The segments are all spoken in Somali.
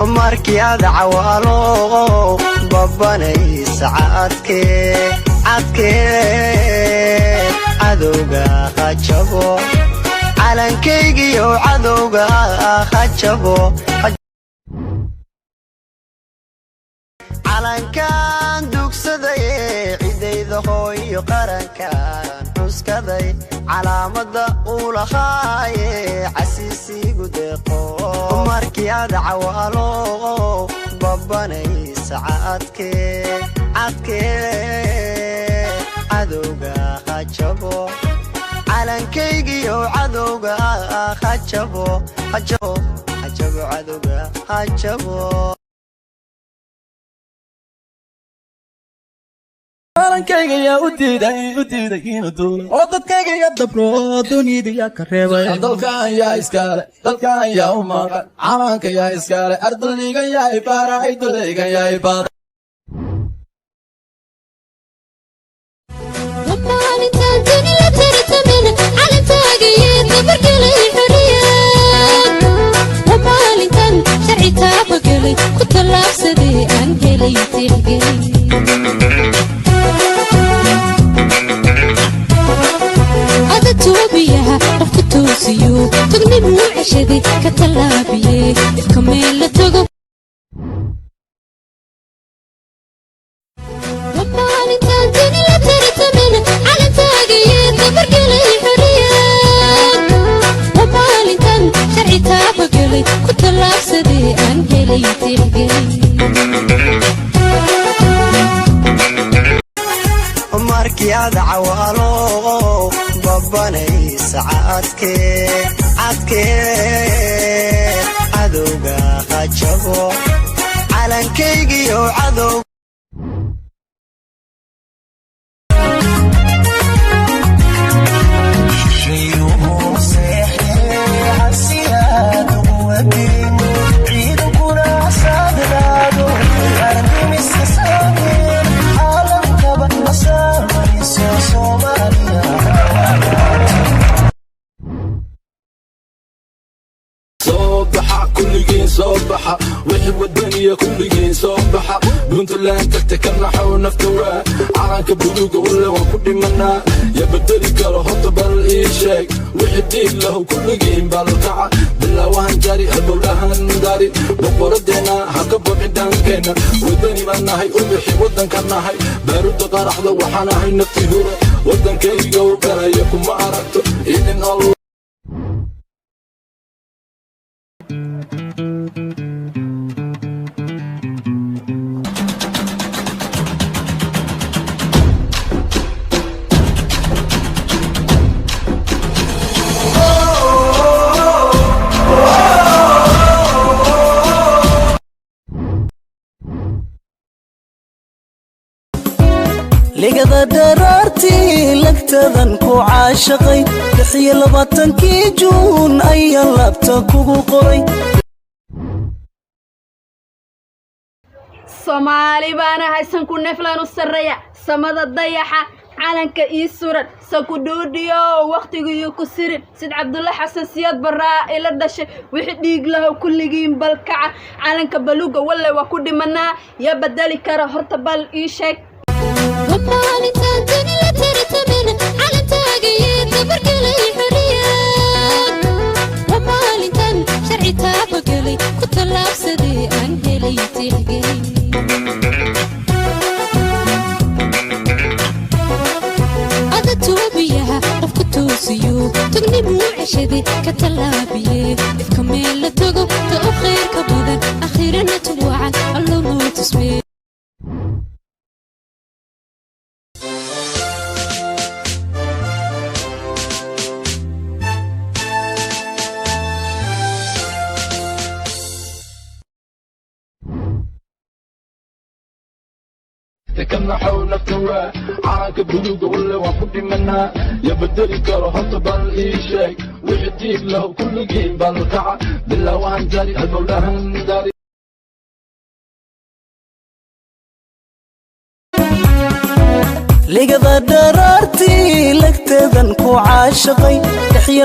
markii aad cawaalo babanay saacadkee cadowga hajabo calankaygiyo cadowga hajabo calankan dugsaday cidayda hooyo qarankan xuskaday calaamada uu lahaaye casiisigu deeqo markii aad cawaalo babanay saacadkee cadowga hajabo calankaygiyo cadowga hajabo cadowga hajabo calankayga yaa u diiday inuu duulo oo dadkayga yaa dabro dunida yaa ka reebay dalkan yaa iskale dalkan yaa u maqan calanka yaa iskale ardayga yaa ibaray dulayga yaa ibad تغني بوعشدي كتلابيه كمل تغو ومالي تانتني لا ترتمن على تاقيين تبرقلي حريات ومالي تان شرعي تابقلي كنت لابسدي أنجلي تلقلي markii aad cawaalo babanay saacadkee cadowga hajabo calankaygiyo cadow صبحة وحب والدنيا كلين صبحة دونت لا تتكلح ونفتوى عرانك بلوغ ولا وكل منا يا بدري كره طبل إيشاك وحديك له كلين بالقعة بلا وهن جاري البولهن داري وقردنا هكب عدان كينا ودني منا هاي أبحي ودن كنا هاي بارد قرح ذو وحنا هاي نفتي هورا ودن كي جو كلا يكون ما عرفت إذن الله لقد درارتي لكتذن كو عاشقي تحيي لبطن كي جون أي لابتك وقري صومالي بانا هايسان كو نفلان السرية سمد الضيحة عالنك إيسورا ساكو دوديو وقتيقو يوكو سيرين سيد عبدالله حسن سياد براء إلا داشي ويحد يقلهو كل جيم بالكعة عالنك بلوغا ولا وكو دي منا يبدالي كارا هرطبال إيشاك ومالي تانتني لا ترتمن على تاقيين تبرقلي حريات ومالي تان شرعي تابقلي كنت لابسدي أنجلي تلقلي هذا توبيها رفك توسيو تغني بوعشدي كتلابيه كميل تغو تأخير كبدا أخيرا توعد الله مو تسوي تكلنا حول التوا عاك بلوغ ولا وكل منا يا بدري كره طبل إيشاك وحديك له كل جيم بالقعة بالله وان جاري البولهن داري لقد درارتي لكتذن كو عاشقي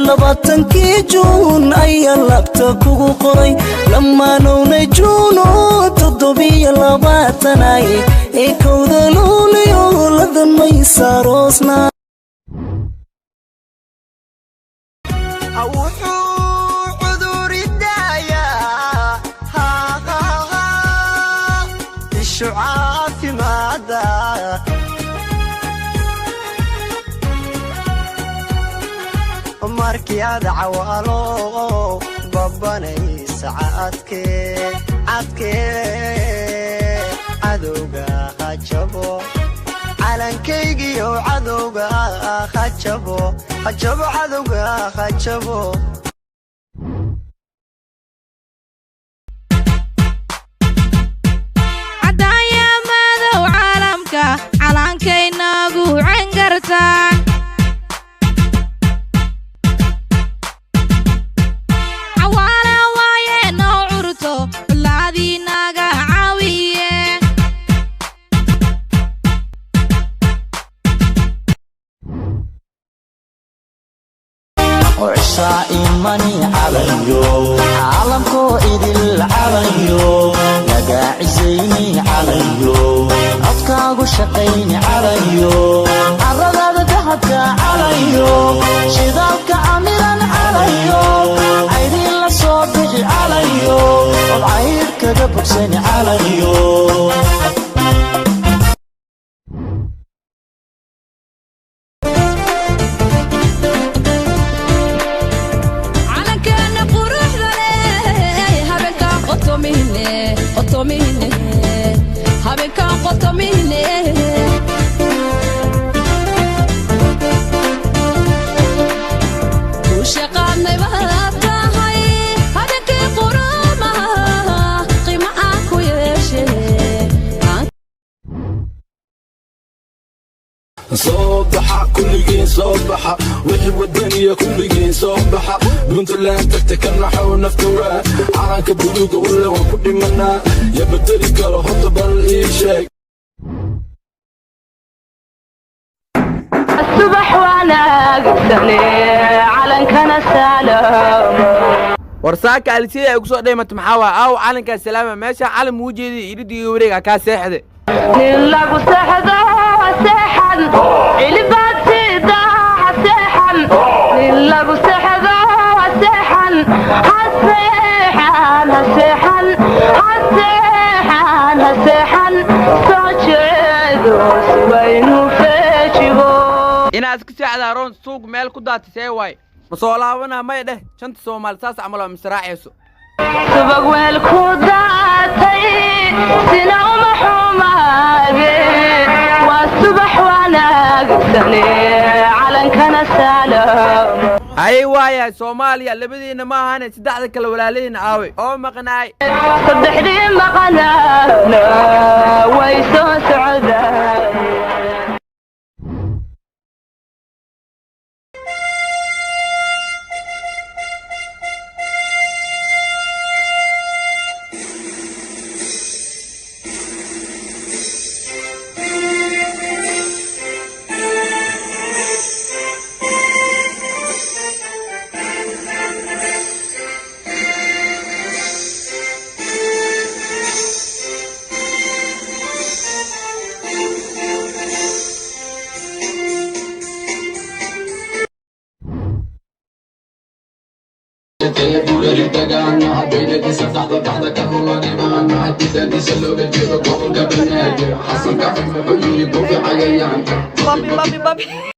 labaatankii juun ayaa labta kugu qoray lamaanowna juuno 27 ee kowda luuliyo ladan maysaroosna شعافي ماذا markii aad cawaalo babanay saacadkee cadowga hajabo calankaygiyo cadowga hajabo cadowga hajabo cadaya madow caalamka calankaynagu cengartaan إيماني عليو عالمكو إذي العليو نقاع زيني عليو أفكاقو شقيني عليو عرض هذا دهبك عليو شذالك عميرا عليو عيدي لصوبك عليو وبعيدك قبكسني عليو صبحة كل جين صبحة وحي والدنيا كل جين صبحة بنت الله تتكلم حول نفتورة عرانك بلوك ولا وكل منا يا بدري كلا حط بالإيشاك الصبح وانا قدامي عالنكنا سلام warsaaka alisiya ay ku soo dheemat maxaa aw calanka salaama meesha calan uu jeediyay idii wareega ka seexday nin lagu seexdo seexan ilbaatida seexan nin lagu seexdo seexan seexan seexan seexan seexan soo jeedo subaynu feejigo inaad iska seexdaa roon suuq meel ku daatisay way masolaabana may dheh shanta Soomaali saas amal oo misraacayso subag weel ku daatay sina uma xumaade waa subax wanaagsan calankana salaam ay waaya Soomaaliya labadiina ma ahaanay saddexda kala walaalina aaway oo maqnaay saddexdii maqnaana way soo socdaan Bobby